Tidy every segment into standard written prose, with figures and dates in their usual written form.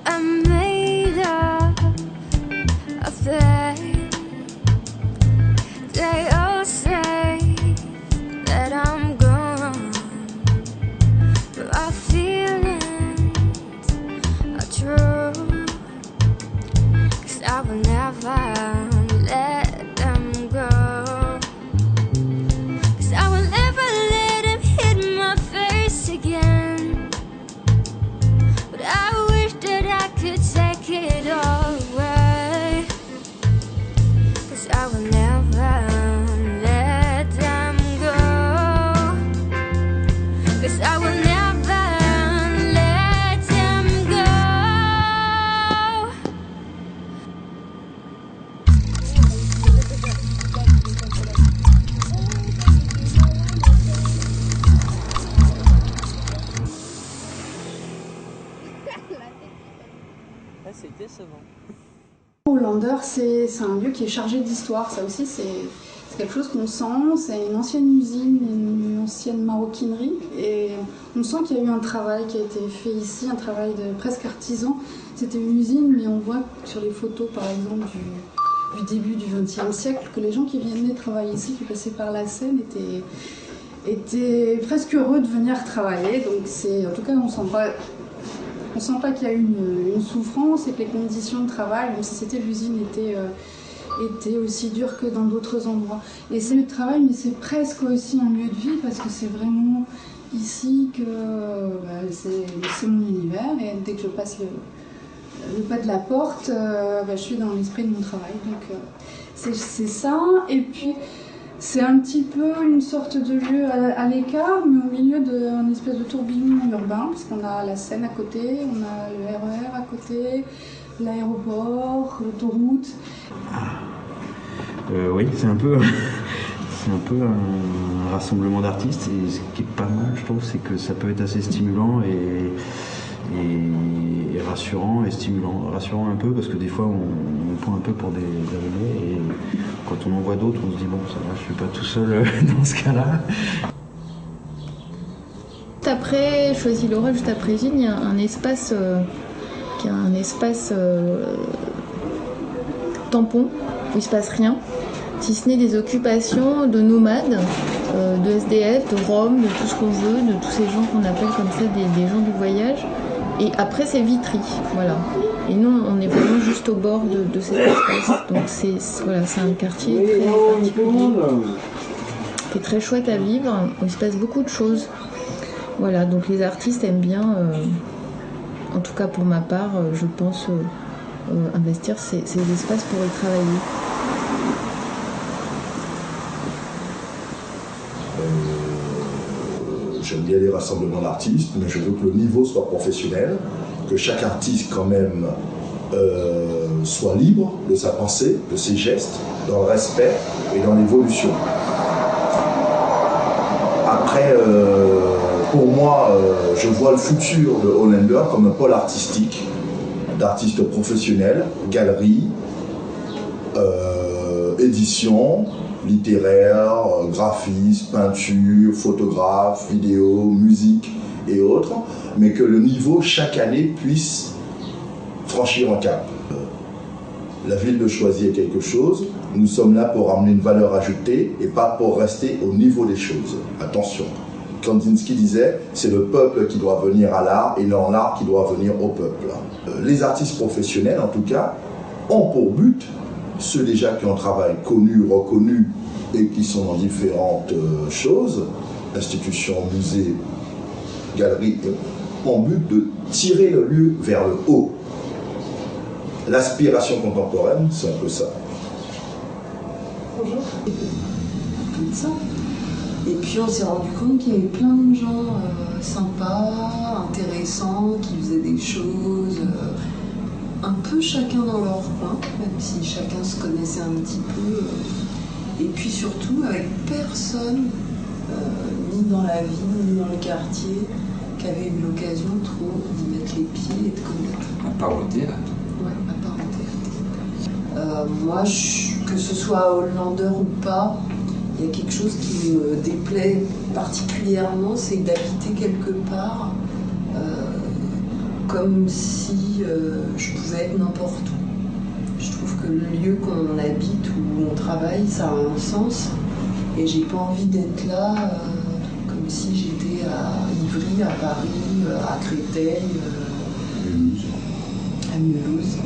I'm made of things. They all say that I'm gone, but our feelings are true. 'Cause I will never let them go. 'Cause I will never let him hit my face again. But I wish that I could take it all away. 'Cause I will never let them go. 'Cause I will never let them go. C'est décevant. Hollander, c'est un lieu qui est chargé d'histoire. Ça aussi, c'est quelque chose qu'on sent. C'est une ancienne usine, une ancienne maroquinerie. Et on sent qu'il y a eu un travail qui a été fait ici, un travail de presque artisan. C'était une usine, mais on voit sur les photos, par exemple, du début du XXe siècle, que les gens qui venaient travailler ici, qui passaient par la Seine, étaient presque heureux de venir travailler. Donc en tout cas, on sent pas qu'il y a eu une souffrance et que les conditions de travail, même si c'était l'usine, étaient aussi dures que dans d'autres endroits. Et c'est le travail, mais c'est presque aussi un lieu de vie parce que c'est vraiment ici que c'est mon univers. Et dès que je passe le pas de la porte, je suis dans l'esprit de mon travail. Donc c'est ça. Et puis c'est un petit peu une sorte de lieu à l'écart, mais au milieu d'un espèce de tourbillon urbain, parce qu'on a la Seine à côté, on a le RER à côté, l'aéroport, l'autoroute. Oui, c'est un peu un rassemblement d'artistes, et ce qui est pas mal, je trouve, c'est que ça peut être assez stimulant et rassurant et stimulant. Rassurant un peu parce que des fois on prend un peu pour des aveuglés, et quand on en voit d'autres, on se dit bon, ça va, je suis pas tout seul dans ce cas-là. Juste après Choisy-le-Roi, juste après Gilles, il y a un espace qui est un espace tampon où il se passe rien, si ce n'est des occupations de nomades, de SDF, de Roms, de tout ce qu'on veut, de tous ces gens qu'on appelle comme ça des gens du voyage. Et après, c'est Vitry, voilà. Et nous, on est vraiment juste au bord de cet espace. Donc c'est un quartier très particulier, qui est très chouette à vivre, où il se passe beaucoup de choses. Voilà, donc les artistes aiment bien, en tout cas pour ma part, je pense, investir ces espaces pour y travailler. J'aime bien les rassemblements d'artistes, mais je veux que le niveau soit professionnel, que chaque artiste quand même soit libre de sa pensée, de ses gestes, dans le respect et dans l'évolution. Après, pour moi, je vois le futur de Hollander comme un pôle artistique, d'artistes professionnels, galeries, édition, littéraire, graphiste, peinture, photographe, vidéo, musique et autres, mais que le niveau chaque année puisse franchir un cap. La ville de Choisy est quelque chose, nous sommes là pour amener une valeur ajoutée et pas pour rester au niveau des choses. Attention, Kandinsky disait, c'est le peuple qui doit venir à l'art et non l'art qui doit venir au peuple. Les artistes professionnels, en tout cas, ont pour but, ceux déjà qui ont un travail connu, reconnu et qui sont dans différentes choses, institutions, musées, galeries, ont but de tirer le lieu vers le haut. L'aspiration contemporaine, c'est un peu ça. Bonjour. Comme ça. Et puis on s'est rendu compte qu'il y avait plein de gens sympas, intéressants, qui faisaient des choses un peu chacun dans leur coin, même si chacun se connaissait un petit peu. Et puis surtout avec personne, ni dans la ville, ni dans le quartier, qui avait eu l'occasion trop d'y mettre les pieds et de connaître. À part au théâtre. Ouais, à part au théâtre. Moi, que ce soit à Hollander ou pas, il y a quelque chose qui me déplaît particulièrement, c'est d'habiter quelque part comme si je pouvais être n'importe où. Je trouve que le lieu qu'on habite, où on travaille, ça a un sens. Et j'ai pas envie d'être là comme si j'étais à Ivry, à Paris, à Créteil, à Mulhouse.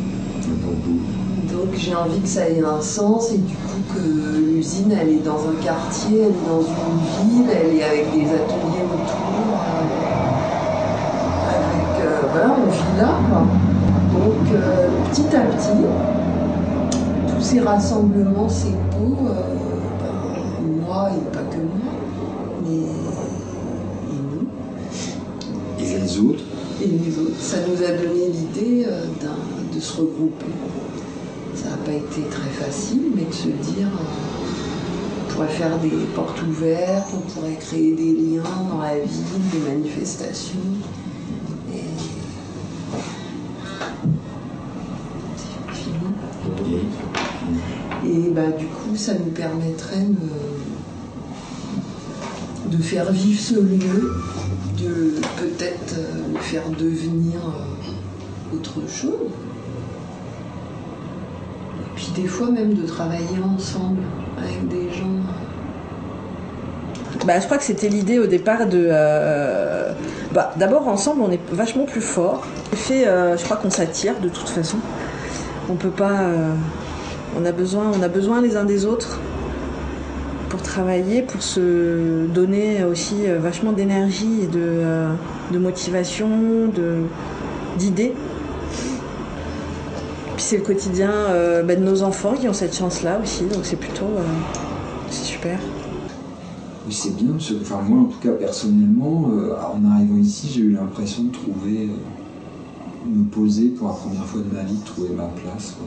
Donc j'ai envie que ça ait un sens et du coup que l'usine elle est dans un quartier, elle est dans une ville, elle est avec des ateliers autour. Voilà, on vit là, quoi. Donc petit à petit, tous ces rassemblements, ces pots, moi et pas que moi, mais et nous. Et les autres. Et les autres. Ça nous a donné l'idée de se regrouper. Ça n'a pas été très facile, mais de se dire on pourrait faire des portes ouvertes, on pourrait créer des liens dans la ville, des manifestations. Et bah, du coup, ça nous permettrait de faire vivre ce lieu, de peut-être le faire devenir autre chose. Et puis des fois même de travailler ensemble avec des gens. Bah, je crois que c'était l'idée au départ de... d'abord, ensemble, on est vachement plus fort. Je crois qu'on s'attire de toute façon. On peut pas... on a besoin les uns des autres pour travailler, pour se donner aussi vachement d'énergie et de motivation, d'idées. Puis c'est le quotidien de nos enfants qui ont cette chance-là aussi, donc c'est plutôt... c'est super. Oui, c'est bien, enfin moi en tout cas personnellement, en arrivant ici, j'ai eu l'impression de me poser pour la première fois de ma vie, de trouver ma place, quoi.